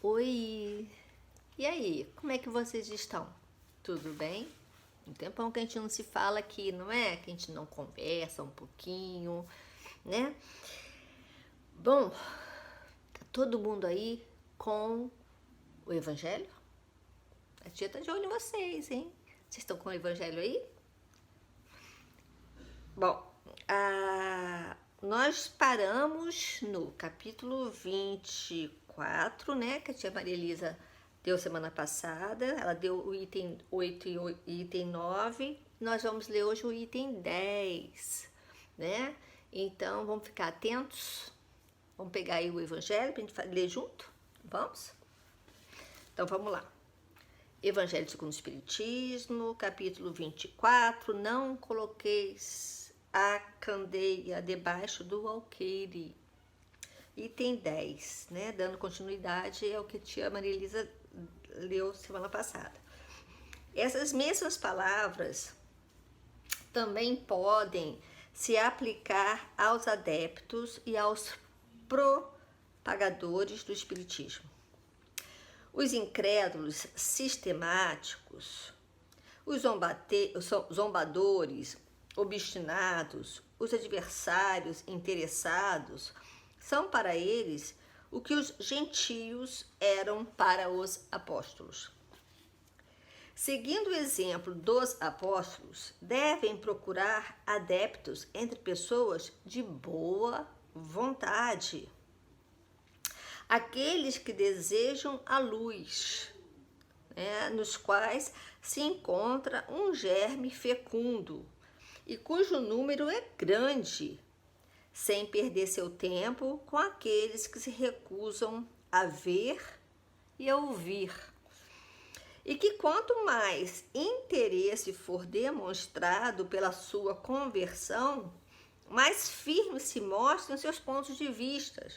Oi! E aí, como é que vocês estão? Tudo bem? Um tempão que a gente não se fala aqui, não é? Que a gente não conversa um pouquinho, né? Bom, tá todo mundo aí com o Evangelho? A tia tá de olho em vocês, hein? Vocês estão com o Evangelho aí? Bom, nós paramos no capítulo 24, né? Que a tia Maria Elisa deu semana passada. Ela deu o item 8 e o item 9. Nós vamos ler hoje o item 10, né? Então, vamos ficar atentos. Vamos pegar aí o Evangelho para a gente ler junto? Vamos? Então, vamos lá. Evangelho segundo o Espiritismo, capítulo 24. Não coloqueis a candeia debaixo do alqueire. Item 10, né? Dando continuidade ao que a tia Maria Elisa leu semana passada. Essas mesmas palavras também podem se aplicar aos adeptos e aos propagadores do Espiritismo. Os incrédulos sistemáticos, os zombadores, obstinados, os adversários interessados, são para eles o que os gentios eram para os apóstolos. Seguindo o exemplo dos apóstolos, devem procurar adeptos entre pessoas de boa vontade, aqueles que desejam a luz, né, nos quais se encontra um germe fecundo e cujo número é grande, sem perder seu tempo com aqueles que se recusam a ver e a ouvir. E que quanto mais interesse for demonstrado pela sua conversão, mais firmes se mostram seus pontos de vista,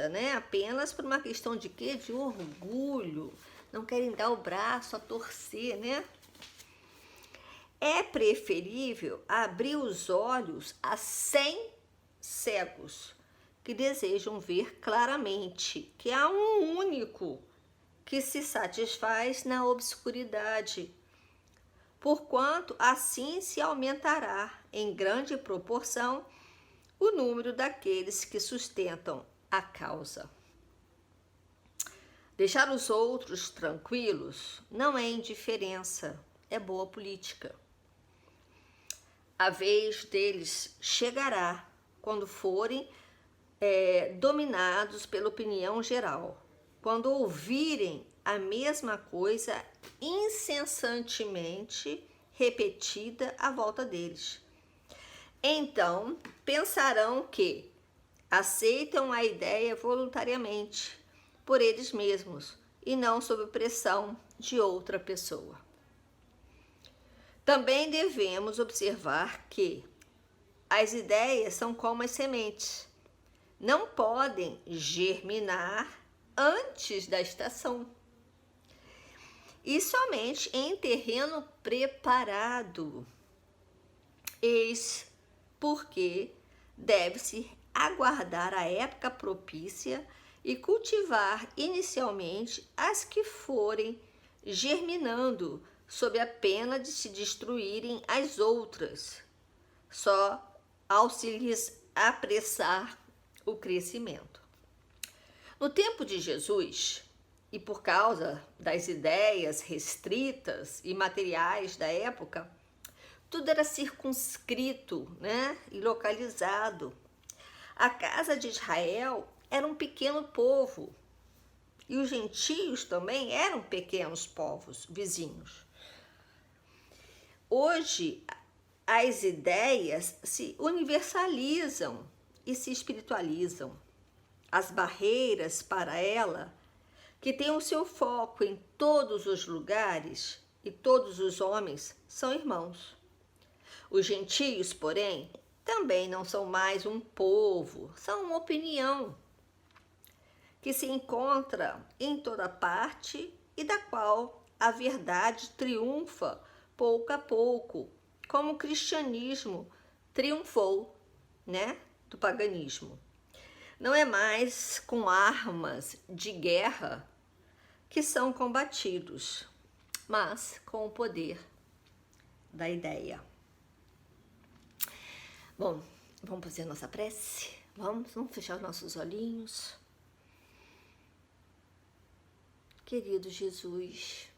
né? Apenas por uma questão de quê? De orgulho. Não querem dar o braço a torcer, né? É preferível abrir os olhos a 100 cegos que desejam ver claramente que há um único que se satisfaz na obscuridade, porquanto assim se aumentará em grande proporção o número daqueles que sustentam a causa. Deixar os outros tranquilos não é indiferença, é boa política. A vez deles chegará quando forem dominados pela opinião geral, quando ouvirem a mesma coisa incessantemente repetida à volta deles. Então, pensarão que aceitam a ideia voluntariamente, por eles mesmos, e não sob pressão de outra pessoa. Também devemos observar que as ideias são como as sementes, não podem germinar antes da estação, e somente em terreno preparado. Eis porque deve-se aguardar a época propícia e cultivar inicialmente as que forem germinando, sob a pena de se destruírem as outras, só ao se lhes apressar o crescimento. No tempo de Jesus, e por causa das ideias restritas e materiais da época, tudo era circunscrito, né, e localizado. A casa de Israel era um pequeno povo, e os gentios também eram pequenos povos vizinhos. Hoje, as ideias se universalizam e se espiritualizam. As barreiras para ela, que tem o seu foco em todos os lugares e todos os homens, são irmãos. Os gentios, porém, também não são mais um povo, são uma opinião que se encontra em toda parte e da qual a verdade triunfa pouco a pouco, como o cristianismo triunfou, né, do paganismo. Não é mais com armas de guerra que são combatidos, mas com o poder da ideia. Bom, vamos fazer a nossa prece? Vamos fechar os nossos olhinhos. Querido Jesus,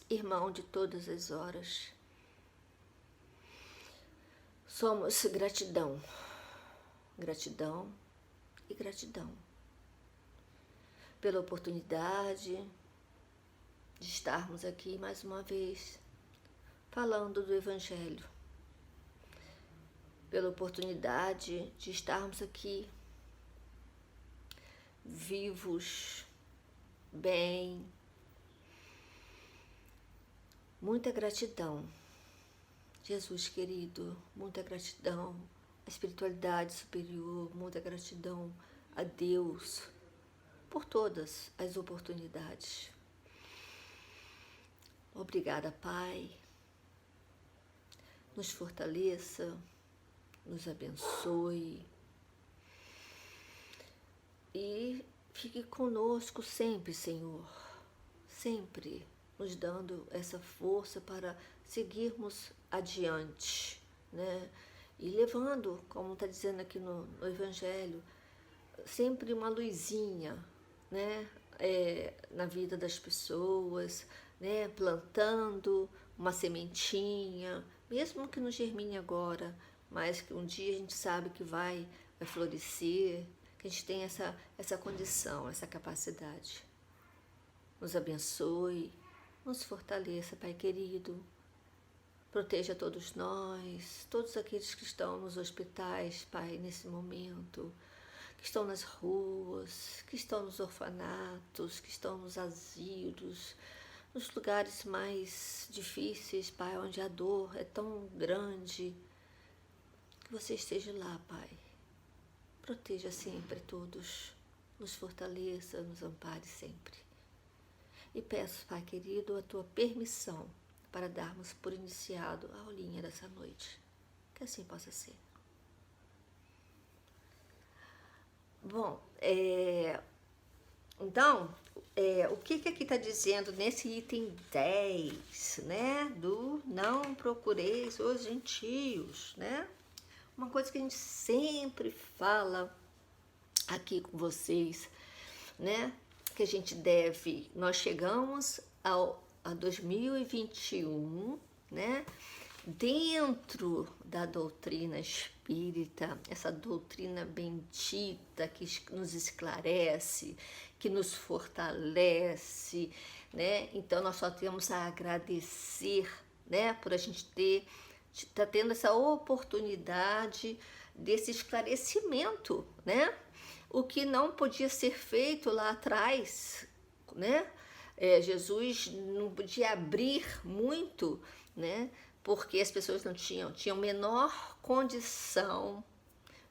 irmão de todas as horas, somos gratidão, gratidão e gratidão pela oportunidade de estarmos aqui mais uma vez falando do Evangelho, pela oportunidade de estarmos aqui vivos, bem. Muita gratidão, Jesus querido, muita gratidão à espiritualidade superior, muita gratidão a Deus por todas as oportunidades. Obrigada, Pai. Nos fortaleça, nos abençoe e fique conosco sempre, Senhor, sempre nos dando essa força para seguirmos adiante, né? E levando, como está dizendo aqui no Evangelho, sempre uma luzinha, né? Na vida das pessoas, né? Plantando uma sementinha, mesmo que não germine agora, mas que um dia a gente sabe que vai florescer, que a gente tem essa condição, essa capacidade. Nos abençoe, nos fortaleça, Pai querido. Proteja todos nós, todos aqueles que estão nos hospitais, Pai, nesse momento, que estão nas ruas, que estão nos orfanatos, que estão nos asilos, nos lugares mais difíceis, Pai, onde a dor é tão grande. Que você esteja lá, Pai. Proteja sempre todos, nos fortaleça, nos ampare sempre. E peço, Pai querido, a Tua permissão para darmos por iniciado a aulinha dessa noite. Que assim possa ser. Bom, então, o que aqui está dizendo nesse item 10, né? Do não procureis os gentios, né? Uma coisa que a gente sempre fala aqui com vocês, né? Que a gente deve, nós chegamos a 2021, né? Dentro da doutrina espírita, essa doutrina bendita que nos esclarece, que nos fortalece, né? Então nós só temos a agradecer, né? Por a gente tá tendo essa oportunidade desse esclarecimento, né? O que não podia ser feito lá atrás, né? Jesus não podia abrir muito, né? Porque as pessoas não tinham menor condição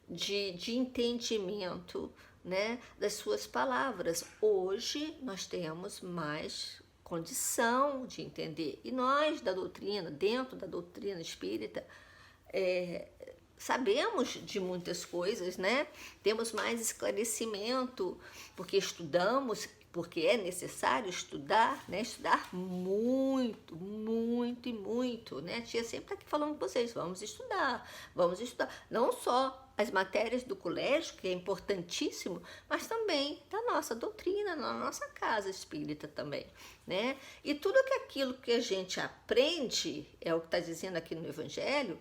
de entendimento, né? Das suas palavras. Hoje nós temos mais condição de entender. E nós da doutrina, dentro da doutrina espírita, sabemos de muitas coisas, né? Temos mais esclarecimento, porque estudamos, porque é necessário estudar, né? Estudar muito, muito e muito, né? A tia sempre está aqui falando com vocês, vamos estudar. Não só as matérias do colégio, que é importantíssimo, mas também da nossa doutrina, na nossa casa espírita também, né? E tudo aquilo que a gente aprende, é o que está dizendo aqui no Evangelho,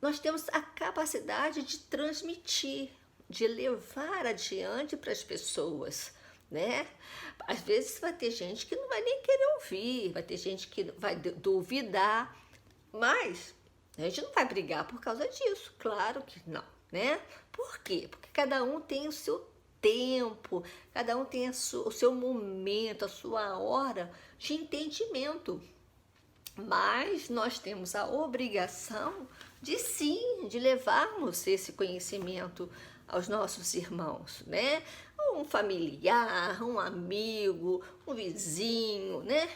nós temos a capacidade de transmitir, de levar adiante para as pessoas, né? Às vezes vai ter gente que não vai nem querer ouvir, vai ter gente que vai duvidar, mas a gente não vai brigar por causa disso, claro que não, né? Por quê? Porque cada um tem o seu tempo, cada um tem o seu momento, a sua hora de entendimento. Mas nós temos a obrigação de sim, de levarmos esse conhecimento aos nossos irmãos, né? Um familiar, um amigo, um vizinho, né?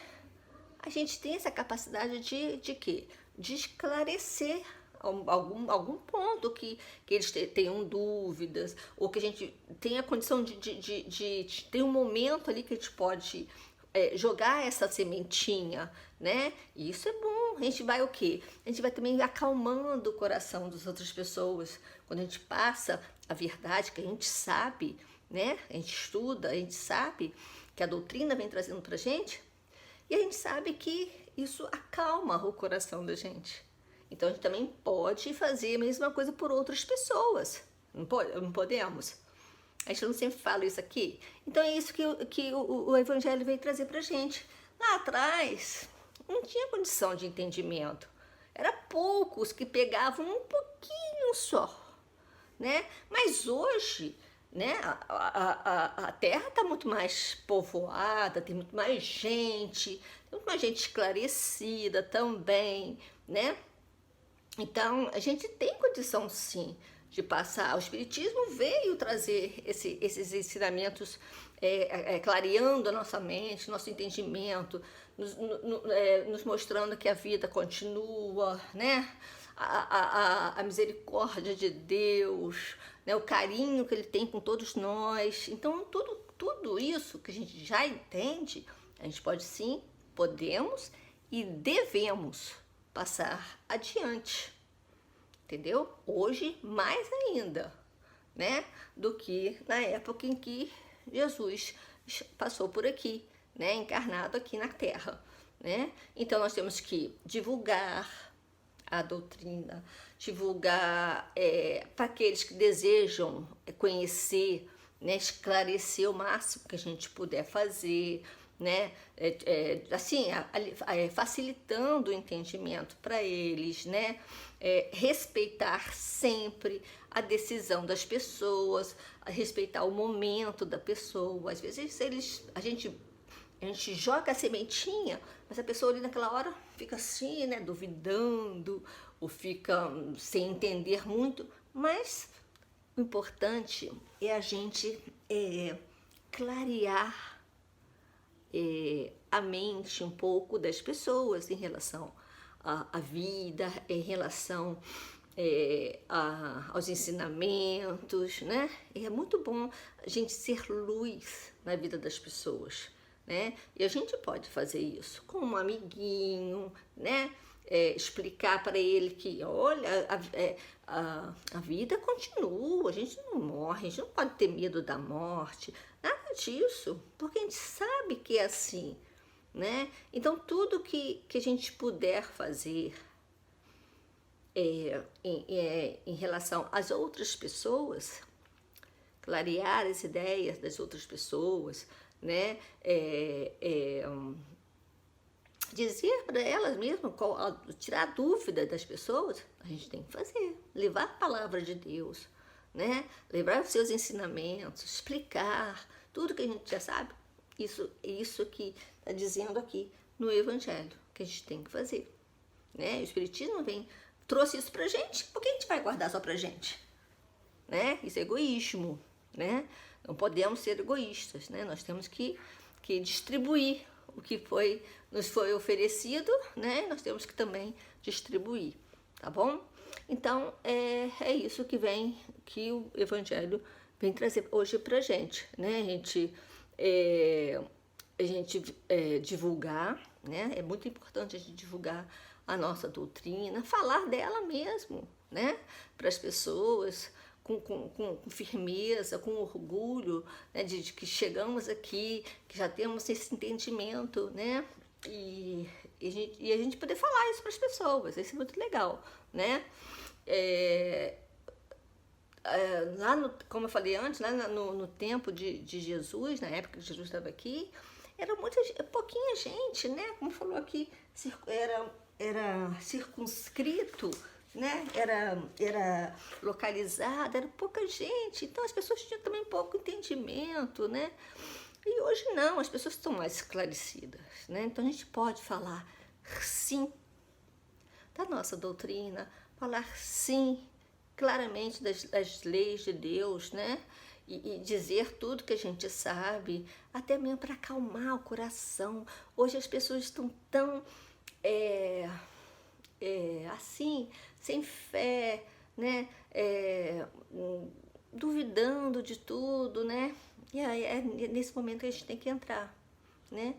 A gente tem essa capacidade de quê? De esclarecer algum ponto que eles tenham dúvidas, ou que a gente tenha a condição de ter um momento ali que a gente pode jogar essa sementinha, né? E isso é bom. A gente vai o quê? A gente vai também acalmando o coração das outras pessoas. Quando a gente passa a verdade que a gente sabe, né? A gente estuda, a gente sabe que a doutrina vem trazendo pra gente, e a gente sabe que isso acalma o coração da gente. Então a gente também pode fazer a mesma coisa por outras pessoas. Não podemos? A gente não sempre fala isso aqui. Então é isso que o Evangelho veio trazer pra gente. Lá atrás, não tinha condição de entendimento. Era poucos que pegavam um pouquinho só, né? Mas hoje, né, a Terra está muito mais povoada, tem muito mais gente esclarecida também, né? Então, a gente tem condição, sim, de passar. O Espiritismo veio trazer esses ensinamentos, clareando a nossa mente, nosso entendimento, nos mostrando que a vida continua, né? A misericórdia de Deus, né? O carinho que Ele tem com todos nós. Então, tudo isso que a gente já entende, a gente pode sim, podemos e devemos passar adiante, entendeu? Hoje mais ainda, né, do que na época em que Jesus passou por aqui, né, encarnado aqui na Terra, né? Então nós temos que divulgar a doutrina, divulgar para aqueles que desejam conhecer, né, esclarecer o máximo que a gente puder fazer, né, assim, facilitando o entendimento para eles, né, respeitar sempre a decisão das pessoas, respeitar o momento da pessoa. Às vezes a gente joga a sementinha, mas a pessoa ali naquela hora fica assim, né, duvidando, ou fica sem entender muito, mas o importante é a gente clarear a mente um pouco das pessoas em relação à vida, em relação aos ensinamentos, né? E é muito bom a gente ser luz na vida das pessoas, né? E a gente pode fazer isso com um amiguinho, né? Explicar para ele que, olha, a vida continua, a gente não morre, a gente não pode ter medo da morte, nada disso, porque a gente sabe que é assim, né? Então, tudo que a gente puder fazer em relação às outras pessoas, clarear as ideias das outras pessoas, né? Dizer para elas mesmo, tirar a dúvida das pessoas, a gente tem que fazer, levar a palavra de Deus, né? Levar os seus ensinamentos, explicar tudo que a gente já sabe. Isso que está dizendo aqui no Evangelho, que a gente tem que fazer, né? O Espiritismo trouxe isso pra gente, por que a gente vai guardar só pra gente? Né? Isso é egoísmo, né? Não podemos ser egoístas, né? Nós temos que distribuir o que nos foi oferecido, né? Nós temos que também distribuir, tá bom? Então, é isso que o Evangelho vem trazer hoje pra gente, né? A gente divulgar, né? É muito importante a gente divulgar a nossa doutrina, falar dela mesmo, né? Para as pessoas, com firmeza, com orgulho, né, de que chegamos aqui, que já temos esse entendimento, né? E a gente poder falar isso para as pessoas, isso é muito legal, né? Como eu falei antes, lá no tempo de Jesus, na época que Jesus estava aqui, era pouquinha gente, né? Como falou aqui, era circunscrito, né? Era localizado, era pouca gente, então as pessoas tinham também pouco entendimento, né? E hoje não, as pessoas estão mais esclarecidas, né? Então a gente pode falar sim da nossa doutrina, falar sim claramente das leis de Deus, né? E dizer tudo que a gente sabe, até mesmo para acalmar o coração. Hoje as pessoas estão tão assim, sem fé, né? Duvidando de tudo, né? E aí é nesse momento que a gente tem que entrar, né?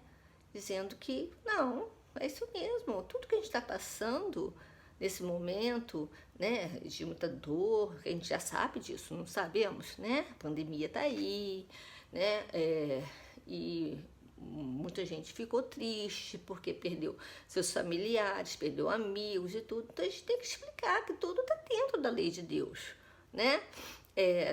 Dizendo que não, é isso mesmo, tudo que a gente está passando nesse momento, né, de muita dor, a gente já sabe disso, não sabemos, né? A pandemia tá aí, né? E muita gente ficou triste porque perdeu seus familiares, perdeu amigos e tudo. Então a gente tem que explicar que tudo está dentro da lei de Deus, né?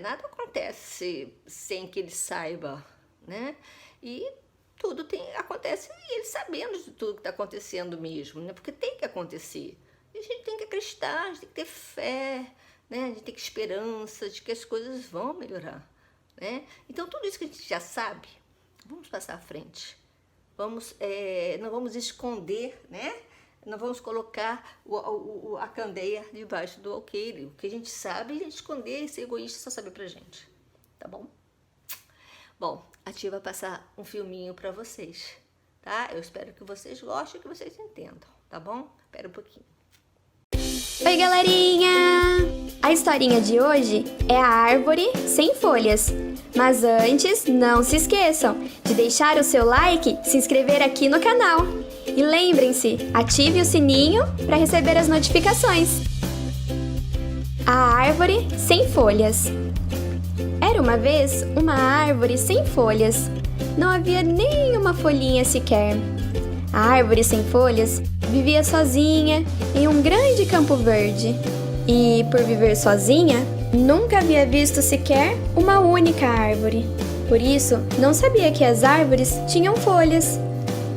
Nada acontece sem que ele saiba, né? E tudo acontece ele sabendo de tudo que está acontecendo mesmo, né? Porque tem que acontecer. E a gente tem que acreditar, a gente tem que ter fé, né? A gente tem que ter esperança de que as coisas vão melhorar, né? Então tudo isso que a gente já sabe, vamos passar à frente. Não vamos esconder, né? Não vamos colocar a candeia debaixo do alqueire. O que a gente sabe, a gente esconder e ser egoísta só sabe pra gente. Tá bom? Bom, a tia vai passar um filminho pra vocês, tá? Eu espero que vocês gostem e que vocês entendam, tá bom? Espera um pouquinho. Oi, galerinha! A historinha de hoje é a árvore sem folhas. Mas antes, não se esqueçam de deixar o seu like, se inscrever aqui no canal. E lembrem-se, ative o sininho para receber as notificações. A árvore sem folhas. Era uma vez uma árvore sem folhas. Não havia nenhuma folhinha sequer. A árvore sem folhas vivia sozinha em um grande campo verde. E, por viver sozinha, nunca havia visto sequer uma única árvore. Por isso, não sabia que as árvores tinham folhas.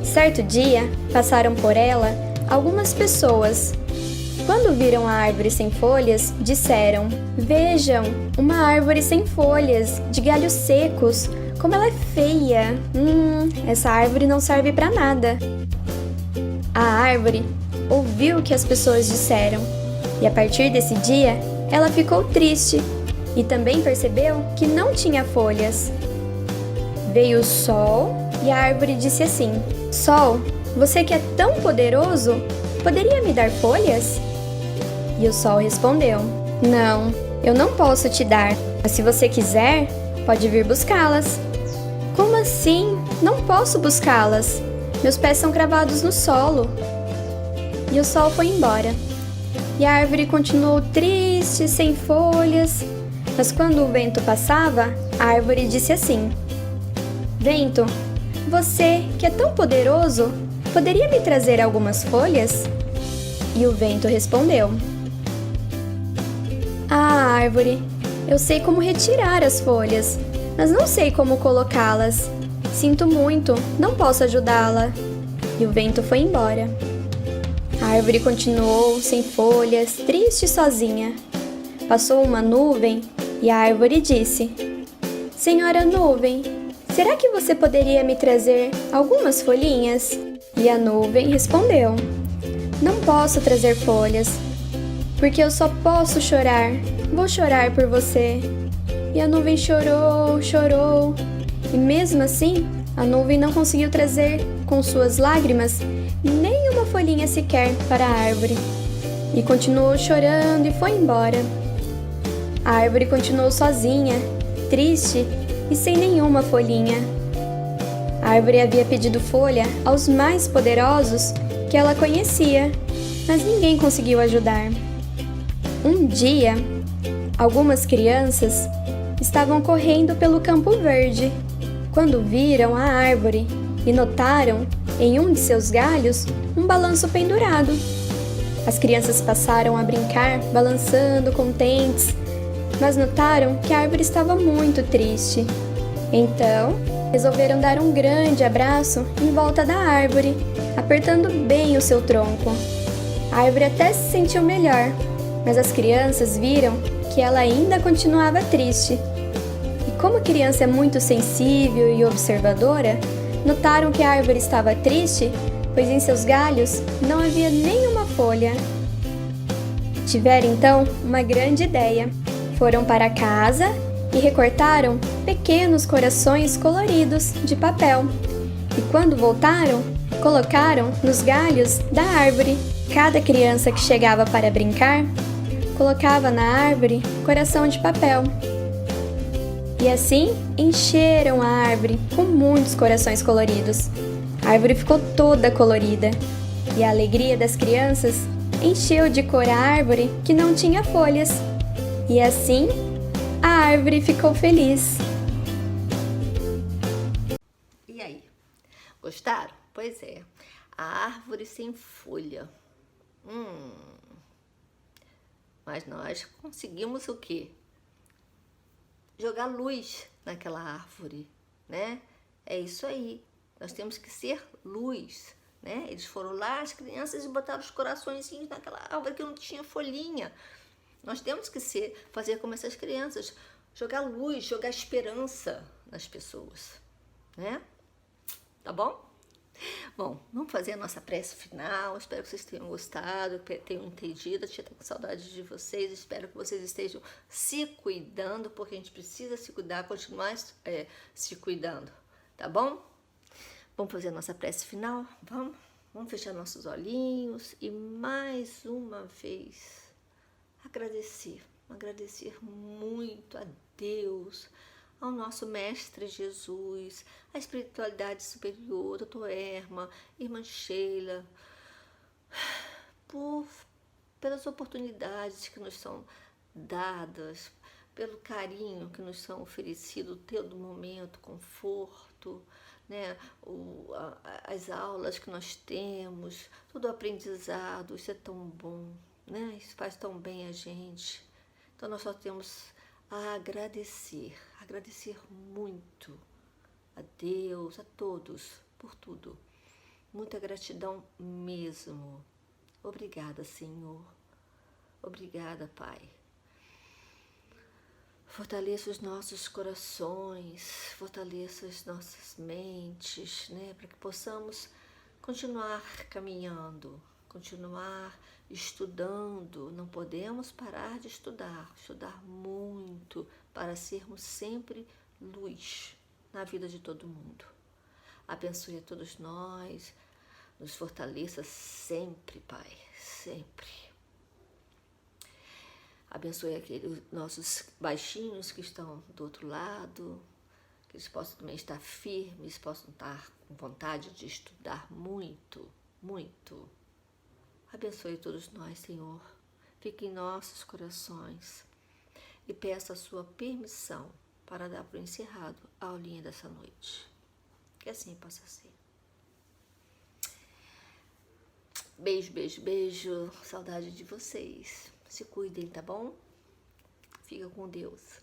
Certo dia, passaram por ela algumas pessoas. Quando viram a árvore sem folhas, disseram: "Vejam, uma árvore sem folhas, de galhos secos. Como ela é feia! Essa árvore não serve para nada." A árvore ouviu o que as pessoas disseram, e a partir desse dia, ela ficou triste e também percebeu que não tinha folhas. Veio o sol e a árvore disse assim: "Sol, você que é tão poderoso, poderia me dar folhas?" E o sol respondeu: "Não, eu não posso te dar, mas se você quiser, pode vir buscá-las." "Como assim? Não posso buscá-las. Meus pés são cravados no solo." E o sol foi embora. E a árvore continuou triste, sem folhas. Mas quando o vento passava, a árvore disse assim: "Vento, você que é tão poderoso, poderia me trazer algumas folhas?" E o vento respondeu: "Ah, árvore, eu sei como retirar as folhas, mas não sei como colocá-las. Sinto muito, não posso ajudá-la." E o vento foi embora. A árvore continuou sem folhas, triste e sozinha. Passou uma nuvem e a árvore disse: "Senhora nuvem, será que você poderia me trazer algumas folhinhas?" E a nuvem respondeu: "Não posso trazer folhas, porque eu só posso chorar. Vou chorar por você." E a nuvem chorou, chorou, e mesmo assim, a nuvem não conseguiu trazer, com suas lágrimas, nem uma folhinha sequer para a árvore. E continuou chorando e foi embora. A árvore continuou sozinha, triste e sem nenhuma folhinha. A árvore havia pedido folha aos mais poderosos que ela conhecia, mas ninguém conseguiu ajudar. Um dia, algumas crianças estavam correndo pelo campo verde, quando viram a árvore e notaram, em um de seus galhos, um balanço pendurado. As crianças passaram a brincar, balançando contentes, mas notaram que a árvore estava muito triste. Então, resolveram dar um grande abraço em volta da árvore, apertando bem o seu tronco. A árvore até se sentiu melhor, mas as crianças viram que ela ainda continuava triste. E como a criança é muito sensível e observadora, notaram que a árvore estava triste, pois em seus galhos não havia nenhuma folha. Tiveram então uma grande ideia. Foram para casa e recortaram pequenos corações coloridos de papel. E quando voltaram, colocaram nos galhos da árvore. Cada criança que chegava para brincar, colocava na árvore coração de papel. E assim encheram a árvore com muitos corações coloridos. A árvore ficou toda colorida e a alegria das crianças encheu de cor a árvore que não tinha folhas. E assim a árvore ficou feliz. E aí, gostaram? Pois é, a árvore sem folha. Mas nós conseguimos o quê? Jogar luz naquela árvore, né? É isso aí. Nós temos que ser luz, né? Eles foram lá, as crianças, e botaram os coraçõezinhos naquela árvore que não tinha folhinha. Nós temos que fazer como essas crianças, jogar luz, jogar esperança nas pessoas, né? Tá bom? Bom, vamos fazer a nossa prece final. Espero que vocês tenham gostado, tenham entendido. A tia tá com saudade de vocês. Espero que vocês estejam se cuidando, porque a gente precisa se cuidar, continuar se cuidando, tá bom? Vamos fazer a nossa prece final? Vamos fechar nossos olhinhos e mais uma vez agradecer muito a Deus, ao nosso Mestre Jesus, à espiritualidade superior, Doutor Erma, Irmã Sheila, pelas oportunidades que nos são dadas, pelo carinho que nos são oferecido todo momento, conforto, né? As aulas que nós temos, todo o aprendizado, isso é tão bom, né? Isso faz tão bem a gente. Então nós só temos a agradecer muito a Deus, a todos, por tudo. Muita gratidão mesmo. Obrigada, Senhor. Obrigada, Pai. Fortaleça os nossos corações, fortaleça as nossas mentes, né? Para que possamos continuar caminhando, continuar estudando. Não podemos parar de estudar muito, para sermos sempre luz na vida de todo mundo. Abençoe a todos nós, nos fortaleça sempre, Pai, sempre. Abençoe aqueles nossos baixinhos que estão do outro lado, que eles possam também estar firmes, possam estar com vontade de estudar muito, muito. Abençoe todos nós, Senhor. Fique em nossos corações e peço a sua permissão para dar por encerrado a aulinha dessa noite. Que assim possa ser. Beijo, beijo, beijo. Saudade de vocês. Se cuidem, tá bom? Fica com Deus.